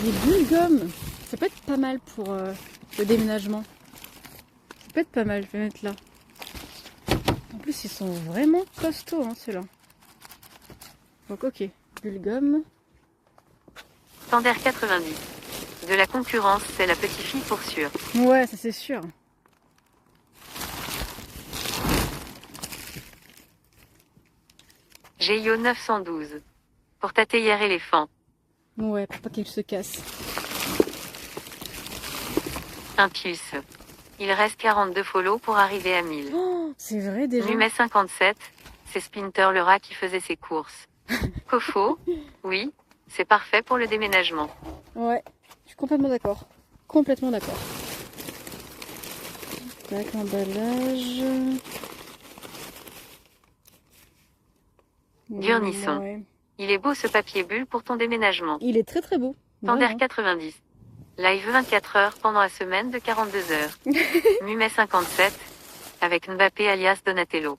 Des bulles gomme. Ça peut être pas mal pour le déménagement. Ça peut être pas mal, je vais mettre là. En plus, ils sont vraiment costauds, hein, ceux-là. Donc, ok. Bulles gomme. Standard 90. De la concurrence, c'est la petite fille pour sûr. Ouais, ça c'est sûr. GIO 912. Pour ta théière éléphant. Ouais, pour pas qu'elle se casse. Impulse. Il reste 42 follow pour arriver à 1000. Oh, c'est vrai déjà. Numet 57. C'est Splinter le rat qui faisait ses courses. Kofo. Oui. C'est parfait pour le déménagement. Ouais, je suis complètement d'accord. Complètement d'accord. Tac, emballage. Gurnisson. Ouais. Il est beau ce papier bulle pour ton déménagement. Il est très très beau. Standard Vraiment. 90. Live 24 heures pendant la semaine de 42 heures. Mumet 57. Avec Mbappé alias Donatello.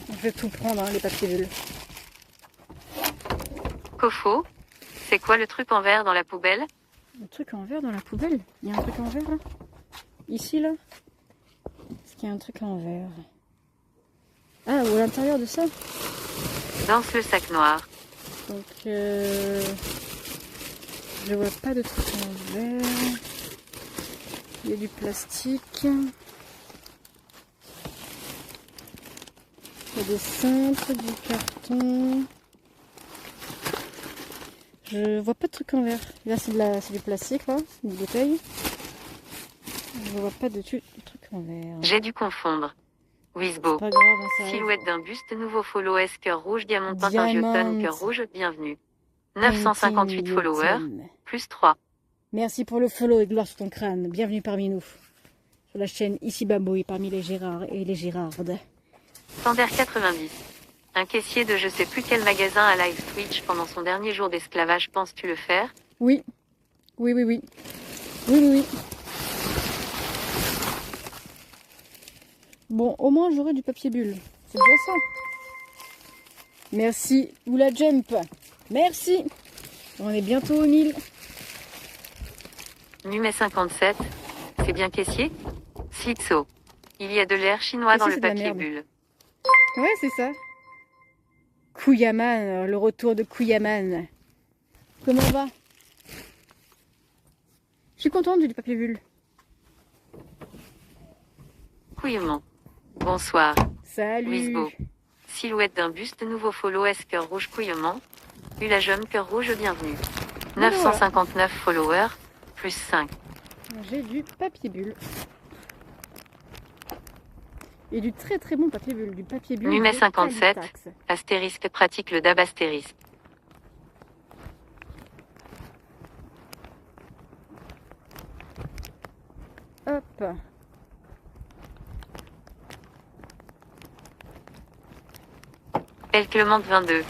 Je vais tout prendre, hein, les papiers bulles. Kofo. C'est quoi le truc en verre dans la poubelle? Un truc en verre dans la poubelle. Il y a un truc en verre là. Ici là. Est-ce qu'il y a un truc en verre? Ah, ou à l'intérieur de ça. Danse le sac noir. Donc je vois pas de truc en verre. Il y a du plastique. Il y a des cintres, du carton. Je vois pas de truc en verre. Là c'est du plastique là, une bouteille. Je vois pas de truc en verre. J'ai dû confondre. Wisbo. Pas grave, hein, ça arrive. Silhouette d'un buste, nouveau follow S, cœur rouge, diamant peint un vieux tonne, cœur rouge, bienvenue. 958 Painting followers, Newton. plus 3. Merci pour le follow et gloire sur ton crâne. Bienvenue parmi nous. Sur la chaîne Ici Babouille, parmi les Gérards et les Gérardes. Standard 90. Un caissier de je sais plus quel magasin à live Twitch pendant son dernier jour d'esclavage, penses-tu le faire? Oui. Oui, oui, oui. Oui, oui, oui. Bon, au moins j'aurai du papier bulle. C'est déjà ça. Merci. Ou la jump. Merci. On est bientôt au 1000. Numet 57. C'est bien caissier? Sitso. Il y a de l'air chinois Et dans ça, le c'est de la papier merde. bulle. Ouais, c'est ça. Kouyaman, le retour de Kouyaman. Comment va? Je suis contente du papier bulle. Couillement. Bonsoir. Salut. Wisbo. Silhouette d'un buste, nouveau follow S, cœur rouge, couillement. Ulajum, cœur rouge, bienvenue. 959 followers, plus 5. J'ai du papier bulle. Et du très très bon papier bulle. Du papier bulle. Numet de 57. Calitax. Astérisque pratique le dab astérisque. Hop. Elle Clémente 22.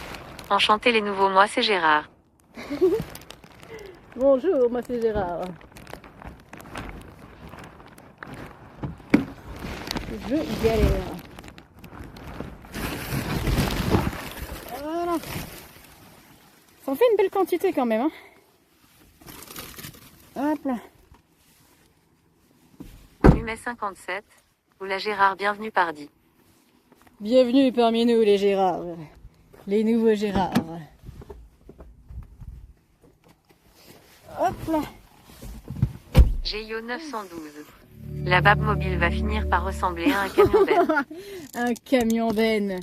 Enchanté les nouveaux mois, c'est Gérard. Bonjour, moi c'est Gérard. Je galère. Voilà. Ça en fait une belle quantité quand même. Hein. Hop là. Numet 57. Oula Gérard, bienvenue pardi. Bienvenue parmi nous les Gérards. Les nouveaux Gérards. Hop là. GIO 912. La bab mobile va finir par ressembler à un camion benne. Un camion benne.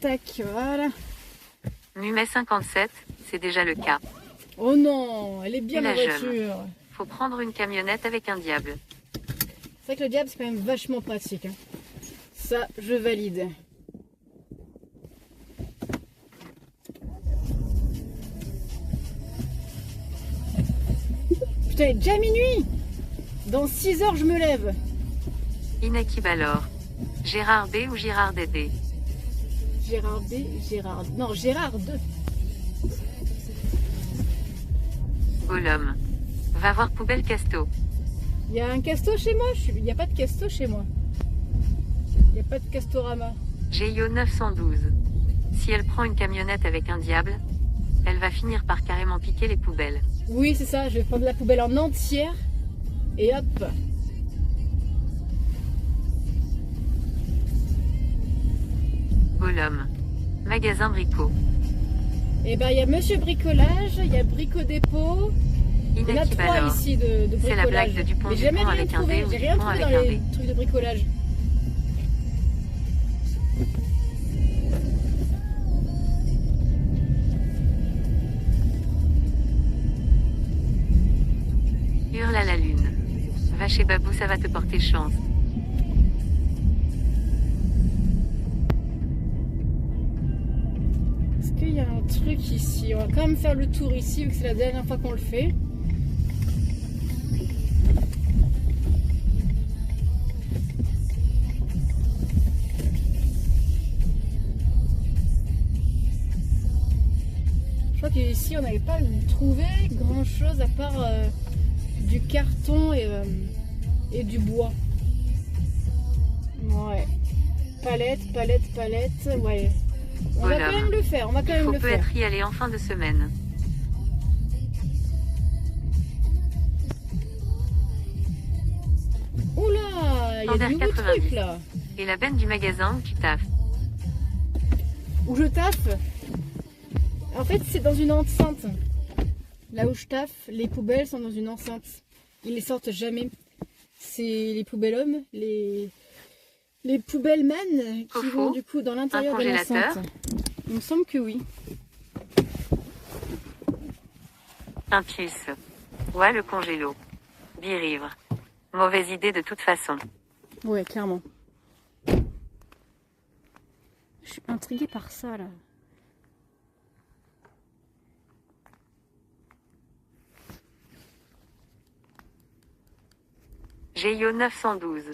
Tac, voilà. Numet 57, c'est déjà le cas. Oh non, elle est bien la La jeune. voiture. Faut prendre une camionnette avec un diable. C'est vrai que le diable c'est quand même vachement pratique. Hein. Ça, je valide. Putain, il est déjà minuit. Dans 6 heures, je me lève. Inaki Balor. Gérard B ou Gérard Dédé. Gérard B, Gérard... Non, Gérard 2. Gollum. Va voir poubelle casto. Il y a un casto chez moi? Il n'y a pas de casto chez moi. Il n'y a pas de castorama. GIO 912. Si elle prend une camionnette avec un diable, elle va finir par carrément piquer les poubelles. Oui, c'est ça, je vais prendre la poubelle en entière. Et hop. Golum. Magasin Brico. Et ben il y a Monsieur Bricolage, il y a Brico Dépôt. Il y en a 3 Inequivalent. ici de bricolage. C'est la blague de Mais j'ai jamais Dupont rien avec un trouvé, D ou j'ai rien Dupont trouvé avec dans un les D. trucs de bricolage. Hurle à la lune. Va chez Babou, ça va te porter chance. Est-ce qu'il y a un truc ici? On va quand même faire le tour ici, vu que c'est la dernière fois qu'on le fait. Je crois qu'ici on n'avait pas trouvé grand chose à part du carton et du bois. Ouais. Palette, ouais. On va quand même le faire, on va quand Il même faut le faire. peut-être y aller en fin de semaine. Oula, il y a des nouveaux 90. trucs là. Et la benne du magasin où tu taffes. Où je taffe. En fait, c'est dans une enceinte. Là où je taffe, les poubelles sont dans une enceinte. Ils les sortent jamais. C'est les poubelles hommes, les poubelles man qui Coffo, vont du coup dans l'intérieur de congélateur. l'enceinte. Il me semble que oui. Un puce. Ouais, le congélo. Birivre. Mauvaise idée de toute façon. Ouais, clairement. Je suis intriguée par ça là. GIO 912.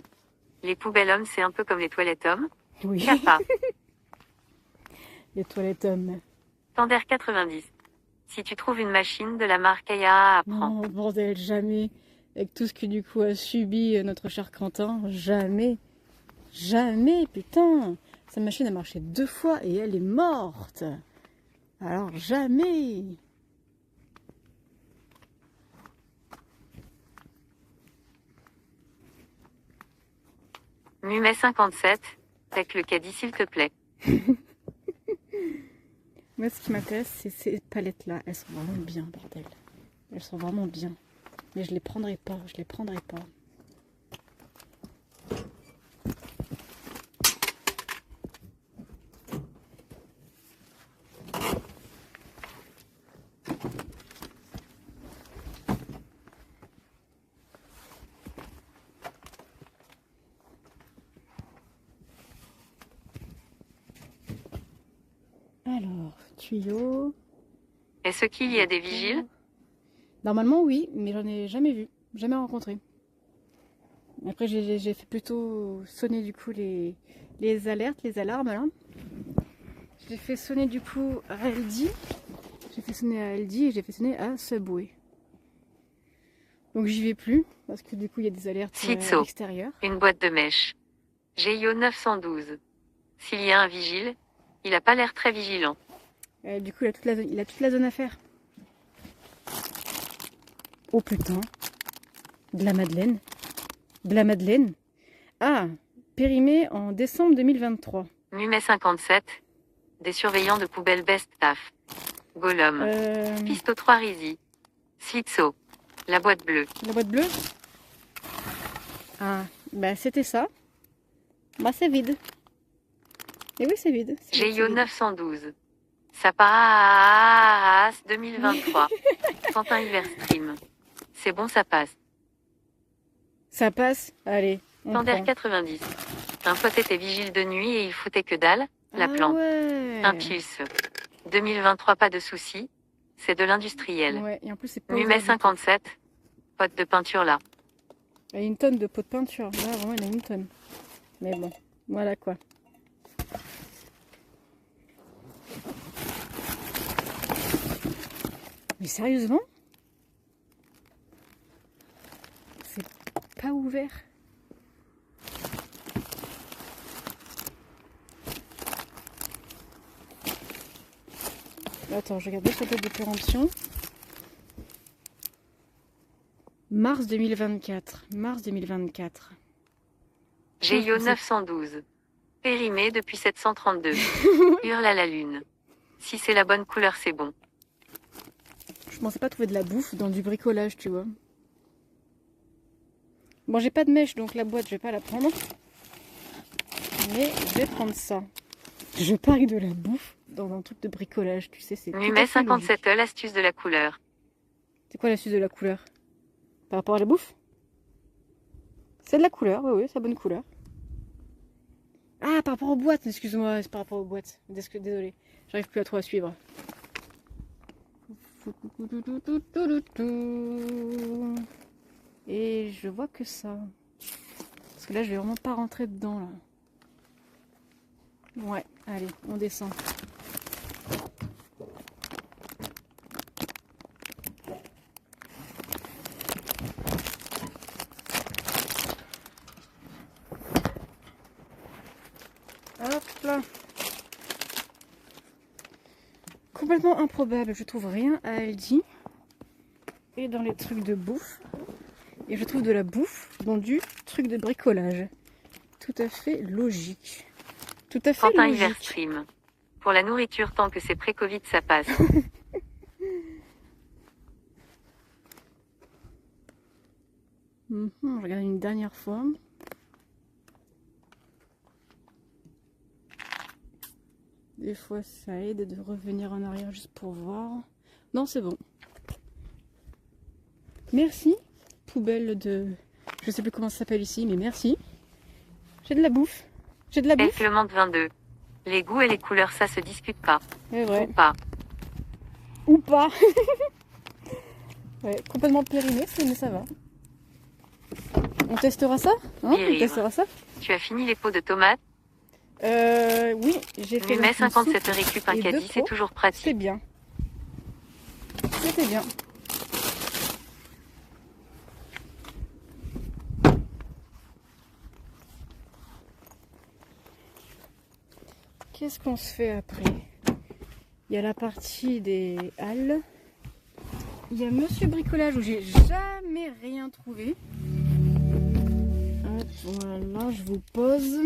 Les poubelles hommes, c'est un peu comme les toilettes hommes. Oui. Kappa. Les toilettes hommes. Tander 90. Si tu trouves une machine de la marque Aya, apprends. Non, bordel, jamais. Avec tout ce que du coup a subi notre cher Quentin, jamais. Jamais, putain. Sa machine a marché 2 fois et elle est morte. Alors jamais. Mumet 57. Avec le caddie s'il te plaît. Moi, ce qui m'intéresse, c'est ces palettes-là. Elles sont vraiment bien, bordel. Elles sont vraiment bien. Mais je les prendrai pas, je les prendrai pas. Alors, tuyau. Est-ce qu'il y a des vigiles? Normalement, oui, mais j'en ai jamais vu, jamais rencontré. Après, j'ai fait plutôt sonner du coup les alertes, les alarmes là. J'ai fait sonner du coup à Aldi. J'ai fait sonner à Aldi et j'ai fait sonner à Subway. Donc j'y vais plus parce que du coup il y a des alertes à Sitso. l'extérieur. Une boîte de mèche. GIO 912. S'il y a un vigile, il a pas l'air très vigilant. Du coup il a toute la zone à faire. Oh putain. De la Madeleine. De la Madeleine. Ah, périmé en décembre 2023. Mumet 57. Des surveillants de poubelle Best Taf. Golum. Pisto 3 Rizy. Sitso. La boîte bleue. La boîte bleue. Ah, bah c'était ça. Bah c'est vide. Et oui, c'est vide. C'est vide, GIO c'est vide. 912. Ça passe 2023. Quentin Hiverstream. C'est bon, ça passe. Ça passe. Allez, on Tander prend. 90. Un pote était vigile de nuit et il foutait que dalle. La Ah plante. ouais. Un puce. 2023, pas de soucis. C'est de l'industriel. Ouais, et en plus c'est pas Mumet ouvert du tout. 57. Pote de peinture là. Il y a une tonne de pots de peinture. Là, vraiment, il y en a une tonne. Mais bon, voilà quoi. Mais sérieusement? C'est pas ouvert. Attends, je regarde sa date de péremption. Mars 2024. Mars 2024. GIO 912. Périmé depuis 732. Hurle à la lune. Si c'est la bonne couleur, c'est bon. Je pensais pas trouver de la bouffe dans du bricolage, tu vois. Bon, j'ai pas de mèche, donc la boîte, je vais pas la prendre. Mais je vais prendre ça. Je parie de la bouffe dans un truc de bricolage, tu sais, c'est tout à Numet fait logique. 57, l'astuce de la couleur. C'est quoi l'astuce de la couleur? Par rapport à la bouffe? C'est de la couleur, oui, c'est la bonne couleur. Ah, par rapport aux boîtes, excuse-moi, c'est par rapport aux boîtes. Désolé, j'arrive plus à trop à suivre. Et je vois que ça. Parce que là, je vais vraiment pas rentrer dedans, là. Ouais, allez, on descend. Hop là. Complètement improbable, je trouve rien à Aldi et dans les trucs de bouffe. Et je trouve de la bouffe dans du truc de bricolage. Tout à fait logique. Tout à fait Quentin logique. Iverstream. Pour la nourriture, tant que c'est pré-Covid, ça passe. Je regarde une dernière fois. Des fois, ça aide de revenir en arrière juste pour voir. Non, c'est bon. Merci, poubelle de... Je sais plus comment ça s'appelle ici, mais merci. J'ai de la bouffe. J'ai de la bouffe. Elflement 22. Les goûts et les couleurs, ça se discute pas. C'est vrai. Ou pas. Ou pas. Ouais, complètement périmé, mais ça va. On testera ça, hein? On testera ça. Tu as fini les pots de tomates? Oui, j'ai fait Numet une 57 soupe récup un et caddie, deux c'est pots. toujours C'est pratique. bien. C'était bien. Qu'est-ce qu'on se fait après? Il y a la partie des halles. Il y a Monsieur Bricolage où j'ai jamais rien trouvé. Hop, voilà, je vous pose.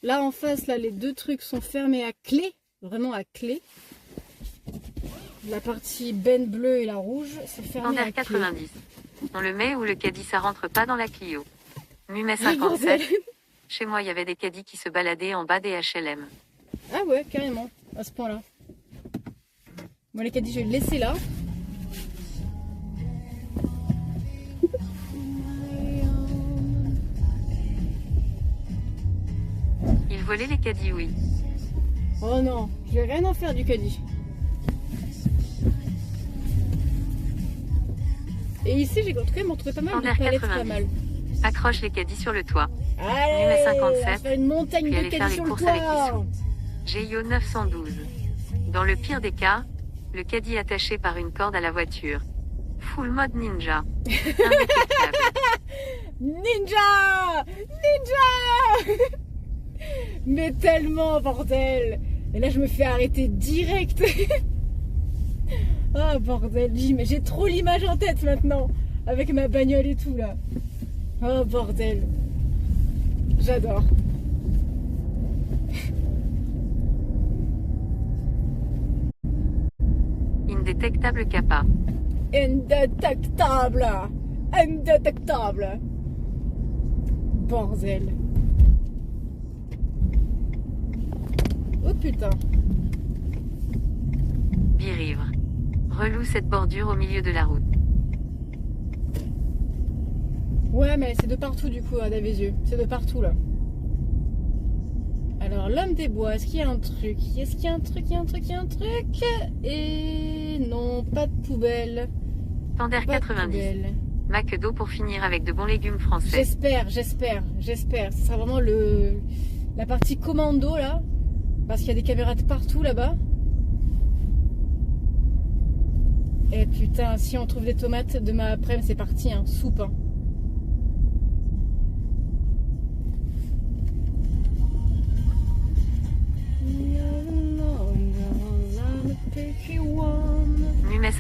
Là en face, là, les deux trucs sont fermés à clé. Vraiment à clé. La partie benne bleue et la rouge, c'est fermé Standard à clé. 90. On le met ou le caddie, ça rentre pas dans la Clio. Numet Ah, bordel. 57. Chez moi, il y avait des caddies qui se baladaient en bas des HLM. Ah ouais, carrément, à ce point-là. Bon, les caddies, je vais le laisser là. Il volait les caddies, oui. Oh non, je vais rien en faire du caddie. Et ici, j'ai quand même retrouvé pas mal de Standard palettes, 90. pas mal. Accroche les caddies sur le toit. Allez, Numet on va 57. faire une montagne Puis de aller faire caddies les sur le courses avec toit. GIO 912. Dans le pire des cas, le caddie attaché par une corde à la voiture. Full mode ninja. Indétectable. Ninja! Ninja! Mais tellement, bordel! Et là, je me fais arrêter direct. Oh, bordel, mais j'ai trop l'image en tête maintenant. Avec ma bagnole et tout, là. Oh, bordel. J'adore. Indétectable kappa. Indétectable. Indétectable. Bordel. Oh putain. Birivre. Relou cette bordure au milieu de la route. Ouais, mais c'est de partout du coup, à Davisieux. C'est de partout là. Alors, l'homme des bois, est-ce qu'il y a un truc? Est-ce qu'il y a un truc? Il y a un truc? Il y a un truc? Et non, pas de poubelle. Standard Pas de 90. poubelle. McDo pour finir avec de bons légumes français. J'espère. Ce sera vraiment la partie commando là. Parce qu'il y a des caméras de partout là-bas. Et putain, si on trouve des tomates demain après, c'est parti, hein. Soupe. Hein.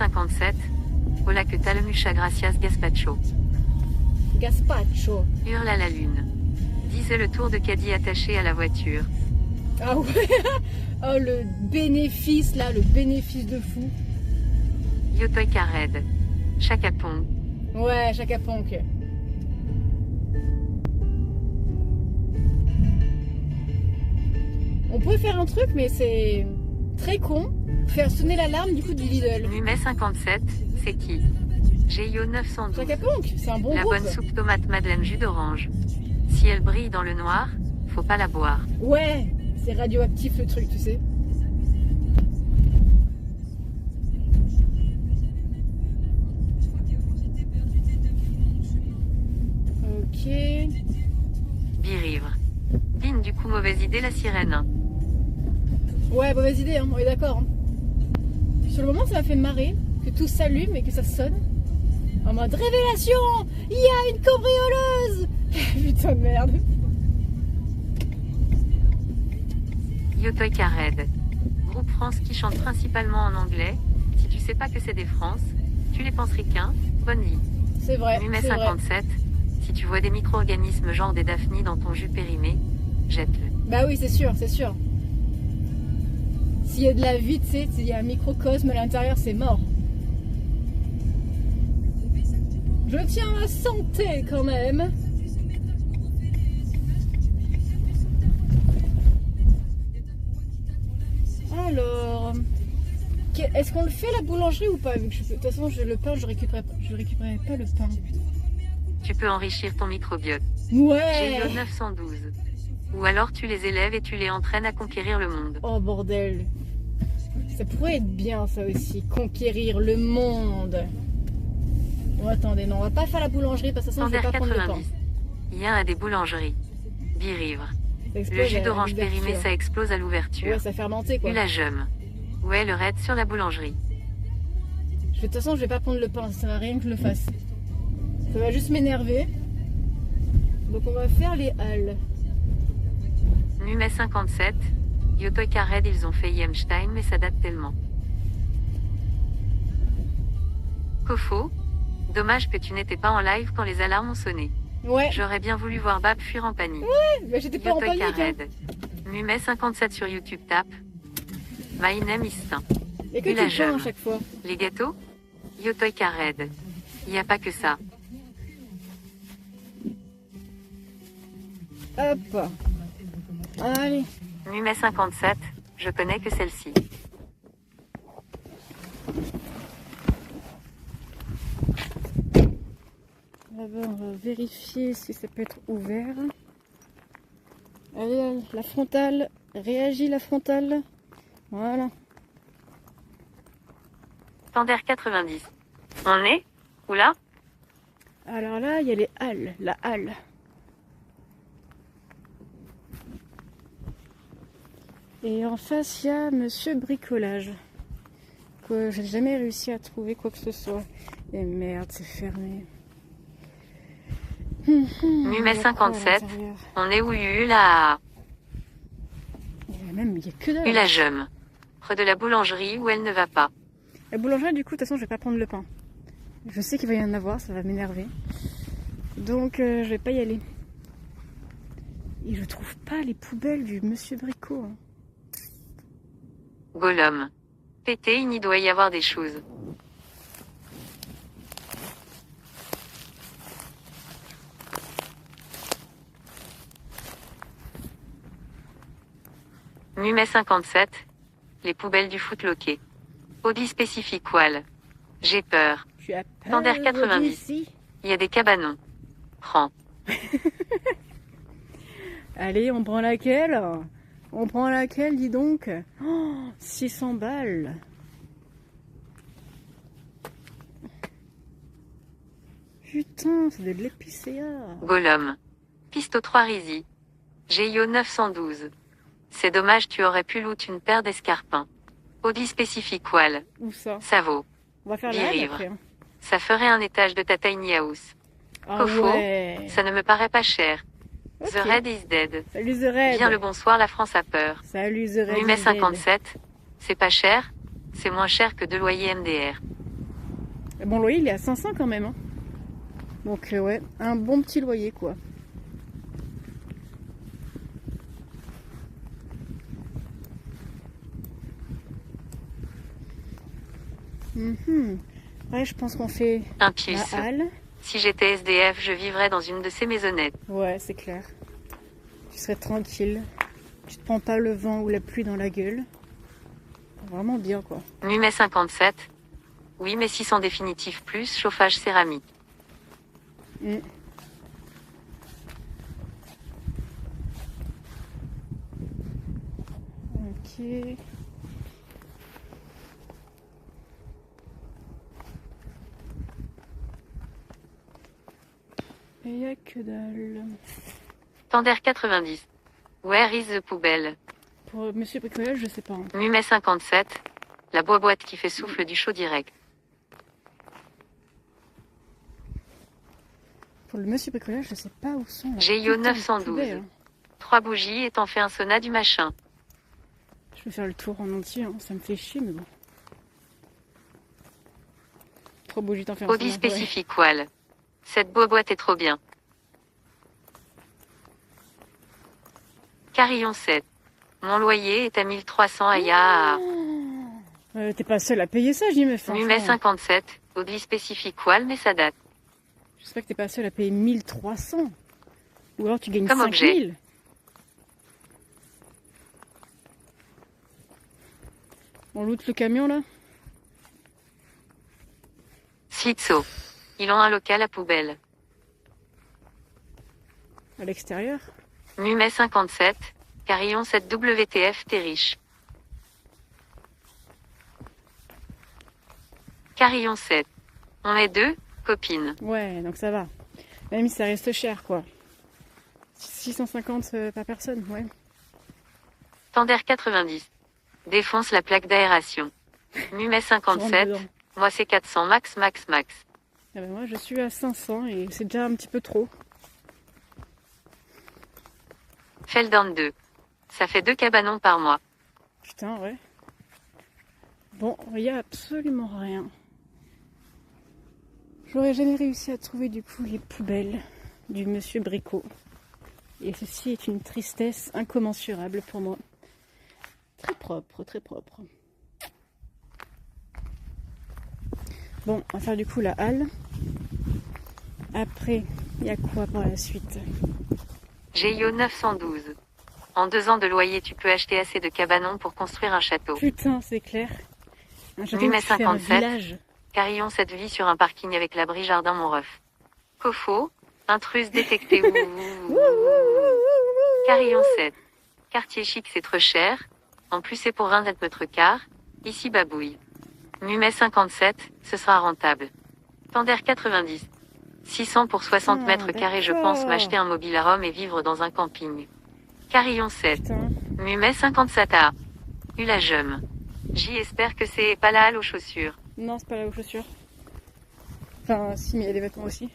57. Hola que tal muchas gracias Gaspacho. Gaspacho. Hurle à la lune. Disait le tour de caddie attaché à la voiture. Ah ouais. Oh le bénéfice là, le bénéfice de fou. Yotoy Kared. Chakapong. Ouais, Chaka Ponk. On pourrait faire un truc, mais c'est très con. Faire sonner l'alarme du coup du Lidl. Numet 57, c'est qui Geio 912. Chaka Ponk, c'est un bon La groupe. bonne soupe tomate madeleine jus d'orange. Si elle brille dans le noir, faut pas la boire. Ouais, c'est radioactif le truc, tu sais. Ok. Birivre. Bin du coup mauvaise idée la sirène. Ouais, mauvaise idée, hein, on est d'accord. Hein. Sur le moment, ça m'a fait marrer que tout s'allume et que ça sonne. En mode révélation, il y a une cambrioleuse. Putain de merde. Yotoy Kared. Groupe France qui chante principalement en anglais. Si tu sais pas que c'est des France, tu les penses ricains. Bonne vie. C'est vrai. Numet C'est vrai. 57. Si tu vois des micro-organismes genre des daphnies dans ton jus périmé, jette-le. Bah oui, c'est sûr, c'est sûr. S'il y a de la vie, tu sais, s'il y a un microcosme à l'intérieur, c'est mort. Je tiens à la santé quand même. Alors, est-ce qu'on le fait la boulangerie ou pas? Vu que de toute façon, le pain, je récupérerai pas le pain. Tu peux enrichir ton microbiote. Ouais. Geio 912. Ou alors tu les élèves et tu les entraînes à conquérir le monde. Oh bordel. Ça pourrait être bien ça aussi, conquérir le monde. Bon attendez, non, on va pas faire la boulangerie parce que de toute façon je vais Standard pas prendre le pain. 90. Il y a des boulangeries. Birivre. Ça explose Le à jus d'orange l'ouverture. périmé, ça explose à l'ouverture. Ouais, ça fermenté quoi. Ulagem. Ouais, le raid sur la boulangerie. De toute façon je vais pas prendre le pain, ça sert à rien que je le fasse. Ça va juste m'énerver. Donc on va faire les halles. Numet 57. Yotoy Kared, ils ont fait Yemstein, mais ça date tellement. Kofo. Dommage que tu n'étais pas en live quand les alarmes ont sonné. Ouais, J'aurais bien voulu voir Bab fuir en panique. mais j'étais pas en Yotoy panique. Hein. Kared. Numet 57 sur YouTube tape. My name is Tin. Il y a que Et la du pain à gemme. chaque fois. Les gâteaux Yotoy Kared. Il n'y a pas que ça. Hop. Allez. Numet 57. Je connais que celle-ci. D'abord, on va vérifier si ça peut être ouvert. Allez, la frontale. Réagit la frontale. Voilà. Standard 90. On est Où là Alors là, il y a les halles. La halle. Et en face, il y a Monsieur Bricolage. Que j'ai jamais réussi à trouver quoi que ce soit. Et merde, c'est fermé. Numet 57. On est où là Il y a que dalle. Ulagem. Près de la boulangerie où elle ne va pas. La boulangerie, du coup, de toute façon, je vais pas prendre le pain. Je sais qu'il va y en avoir, ça va m'énerver. Donc, je vais pas y aller. Et je trouve pas les poubelles du Monsieur Bricot. Hein. Gollum. Pété, il y doit y avoir des choses. Numet 57. Les poubelles du footlocker. Audi spécifique Wall. J'ai peur. Tu as peur Standard 90. d'ici? Il y a des cabanons. Prends. Allez, on prend laquelle? On prend laquelle, dis donc? Oh, 600 balles. Putain, c'est de l'épicéa. Gollum. Pisto 3 Rizy. Geio 912. C'est dommage, tu aurais pu loot une paire d'escarpins. Audi spécifique Wall. Où ça? Ça vaut. On va faire la halle Birivre. après. Hein. Ça ferait un étage de ta tiny house. Ah Kofo, ouais. ça ne me paraît pas cher. Ok. The Red is dead. Salut The Red. Bien le bonsoir, la France a peur. Salut The Red. Numet is dead. 57. C'est pas cher. C'est moins cher que 2 loyers MDR. Bon, le loyer, il est à 500 quand même. Hein. Donc, ouais, un bon petit loyer, quoi. Ouais, je pense qu'on fait Un la plus. halle. Si j'étais SDF, je vivrais dans une de ces maisonnettes. Ouais, c'est clair. Tu serais tranquille. Tu te prends pas le vent ou la pluie dans la gueule. Vraiment bien, quoi. Numet 57. Oui, mais 600 définitif plus chauffage céramique. Mm. Ok. Et y a que dalle. Tander 90. Where is the poubelle? Pour Monsieur Bricolage, je sais pas. Hein. Numet 57. La boîte qui fait souffle du chaud direct. Pour le Monsieur Bricolage, je sais pas où sont. GIO 912. 3 bougies et t'en fais un sauna du machin. Je vais faire le tour en entier, hein. Ça me fait chier, mais bon. 3 bougies, t'en fais un Audi sauna, spécifique wall. Cette boîte est trop bien. Carillon 7. Mon loyer est à 1300 à Ya. T'es pas seul à payer ça, j'y mets fin. Numet 57. Audi spécifique wall, mais ça date. J'espère que t'es pas seul à payer 1300. Ou alors tu gagnes Comme 5000. On loot le camion là. Slitso. Ils ont un local à poubelle. À l'extérieur. Numet 57. Carillon 7 WTF, t'es riche. Carillon 7. On est deux, copines. Ouais, donc ça va. Même si ça reste cher quoi. 650 par personne, ouais. Tander 90. Défonce la plaque d'aération. Numet 57. Moi c'est 400 max. Ah ben moi je suis à 500 et c'est déjà un petit peu trop. Feldon 2. Ça fait 2 cabanons par mois. Putain, ouais. Bon, il n'y a absolument rien. J'aurais jamais réussi à trouver du coup les poubelles du Monsieur Bricot. Et ceci est une tristesse incommensurable pour moi. Très propre, très propre. Bon, on va faire du coup la halle. Après, il y a quoi par la suite? GIO 912. En 2 ans de loyer, tu peux acheter assez de cabanons pour construire un château. Putain, c'est clair. Un château Numet qui fait un 57. village. Carillon 7 vie sur un parking avec l'abri jardin Montref. Cofo. Intruse détectée. Carillon 7. Quartier chic, c'est trop cher. En plus, c'est pour 20 mètres carrés. Ici, babouille. Numet 57, ce sera rentable. Tander 90. 600 pour 60 mètres carrés, je pense m'acheter un mobile à Rome et vivre dans un camping. Carillon 7. Putain. Numet 57 A. Ulagem. J'espère que c'est pas la halle aux chaussures. Non, c'est pas là aux chaussures. Enfin, si, mais il y a des vêtements aussi.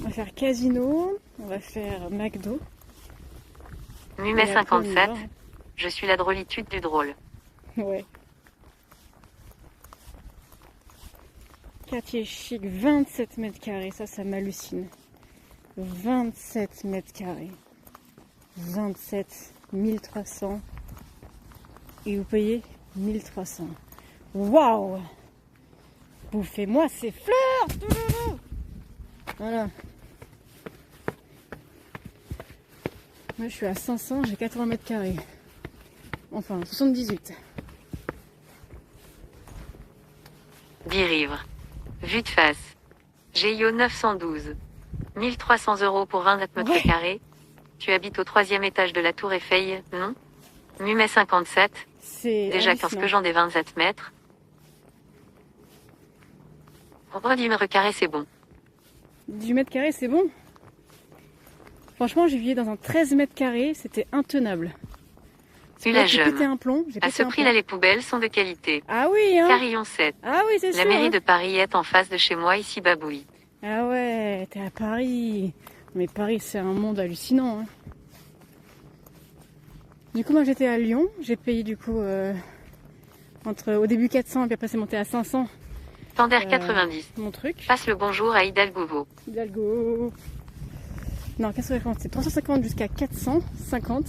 On va faire casino, on va faire McDo. Numet Et après, on y 57. va. Je suis la drôlitude du drôle. Ouais. Quartier chic, 27 mètres carrés, ça m'hallucine. 27 mètres carrés. 27, 1300. Et vous payez 1300. Waouh! Bouffez-moi ces fleurs! Voilà. Moi je suis à 500, j'ai 80 mètres carrés. Enfin, 78. 10 livres. Vue de face. GIO 912. 1300 € pour 20 mètres Ouais. carrés. Tu habites au 3e étage de la Tour Eiffel, non? Numet 57. C'est Déjà 15 hallucinant. que j'en ai 27 mètres. Pour 10 mètres carrés, c'est bon. 10 mètres carrés, c'est bon. Franchement, j'ai vécu dans un 13 mètres carrés, c'était intenable. Tu la J'ai pété jeune. un plomb. J'ai À pété ce un prix-là, plomb. les poubelles sont de qualité. Ah oui, hein. Carillon 7. Ah oui, c'est La sûr. mairie hein. de Paris est en face de chez moi, ici babouille. Ah ouais, t'es à Paris. Mais Paris, c'est un monde hallucinant. Hein. Du coup, moi j'étais à Lyon, j'ai payé du coup au début 400 et puis après c'est monté à 500 Tender 90. mon truc. Passe le bonjour à Hidalgo. Hidalgo. Non, 450, c'est 350 jusqu'à 450.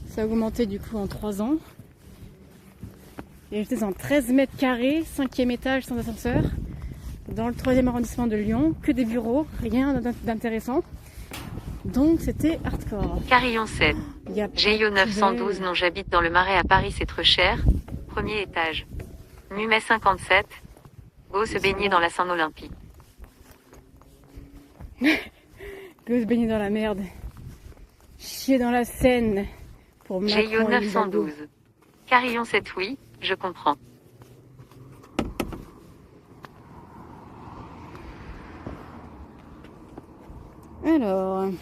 Ça a augmenté du coup en 3 ans. Et j'étais en 13 mètres carrés, 5e étage sans ascenseur, dans le 3e arrondissement de Lyon, que des bureaux, rien d'intéressant. Donc c'était hardcore. Carillon 7. Il y a GIO 912, non, j'habite dans le Marais à Paris, c'est trop cher. 1er étage. Numet 57. Go se baigner dans la Seine olympique. Go se baigner dans la merde. Chier dans la Seine. Pour Macron GIO et Hidalgo. 912. Carillon 7, oui, je comprends. Alors, de toute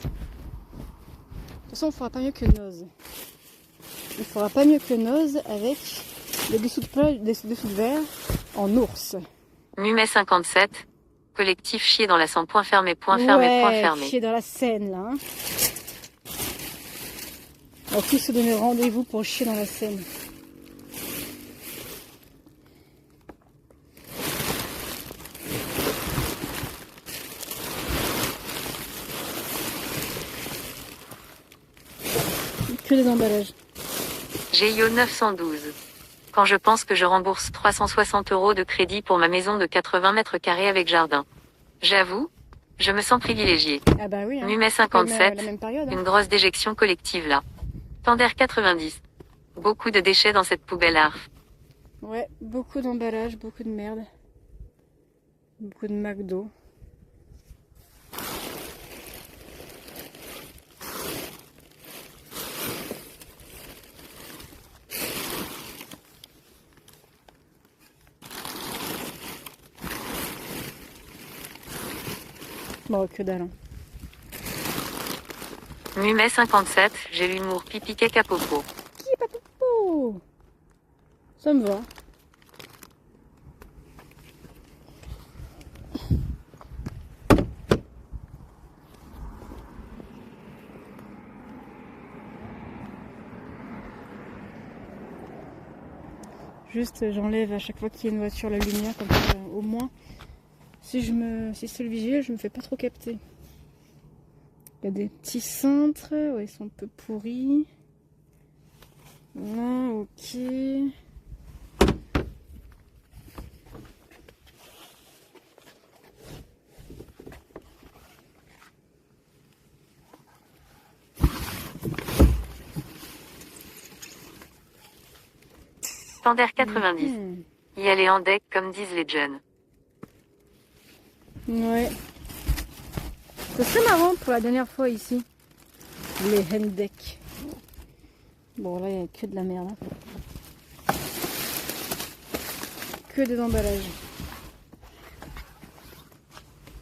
façon, il ne fera pas mieux que Noz. Il fera pas mieux que Noz avec les dessous de verre en ours. Numet 57. Collectif chier dans la Seine, point fermé, point fermé, Ouais, point fermé. chier dans la Seine, là. Hein. On va tous se donner rendez-vous pour chier dans la Seine. Que des emballages. GIO 912. Quand je pense que je rembourse 360 € de crédit pour ma maison de 80 mètres carrés avec jardin. J'avoue, je me sens privilégiée. Ah bah oui. Hein. Numet 57. La même période. Hein. Une grosse déjection collective là. Tender 90. Beaucoup de déchets dans cette poubelle arf. Ouais, beaucoup d'emballages, beaucoup de merde. Beaucoup de McDo. Bon, que dalle. Hein. Numet 57. J'ai l'humour pipi caca popo. Qui est pas popo? Ça me va. Juste, j'enlève à chaque fois qu'il y a une voiture la lumière, comme ça, au moins, si c'est le visuel, je me fais pas trop capter. Il y a des petits cintres, ouais, ils sont un peu pourris. Là, ok. Tender 90. Y aller en deck comme disent les jeunes. Ouais. C'est très marrant pour la dernière fois ici. Les Hendek. Bon, là, il n'y a que de la merde. Hein. Que des emballages.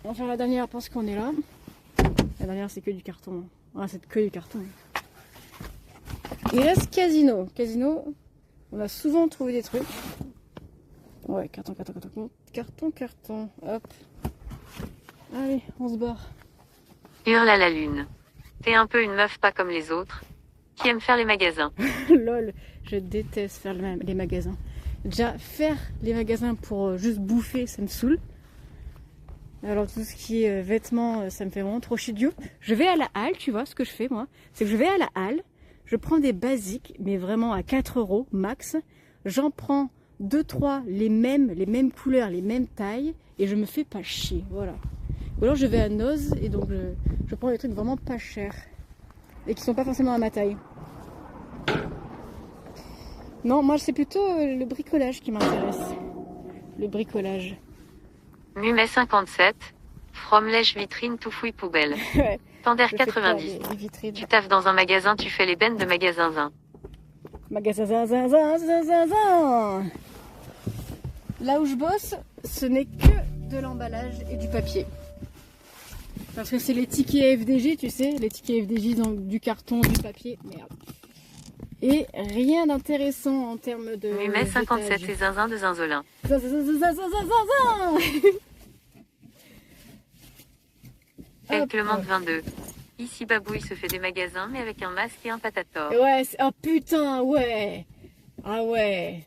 On va faire la dernière parce qu'on est là. La dernière, c'est que du carton. Ah, c'est que du carton. Il reste Casino. Casino, on a souvent trouvé des trucs. Ouais, carton. Hop. Allez, on se barre. Hurle à la lune. T'es un peu une meuf pas comme les autres, qui aime faire les magasins. Lol, je déteste faire les magasins. Déjà, faire les magasins pour juste bouffer, ça me saoule. Alors tout ce qui est vêtements, ça me fait vraiment trop chier. Je vais à la halle, tu vois, ce que je fais moi, c'est que je vais à la halle, je prends des basiques, mais vraiment à 4 € max. J'en prends 2-3, les mêmes couleurs, les mêmes tailles, et je me fais pas chier, voilà. Ou alors je vais à Noz, et donc je prends des trucs vraiment pas chers, et qui sont pas forcément à ma taille. Non, moi c'est plutôt le bricolage qui m'intéresse. Le bricolage. Numet 57. From lèche vitrine tout fouille poubelle. Ouais. Tender Je fais pas 90. les vitrines. Tu taffes dans un magasin, tu fais les bennes de magasin 20. Magasin. Là où je bosse, ce n'est que de l'emballage et du papier. Parce que c'est les tickets FDJ, tu sais, les tickets FDJ dans du carton, du papier, merde. Et rien d'intéressant en termes de. Numet 57 et zinzin de zinzolin. Calculement de 22. Ici Babouille se fait des magasins mais avec un masque et un patator. Ouais, oh putain, ouais. Ah ouais.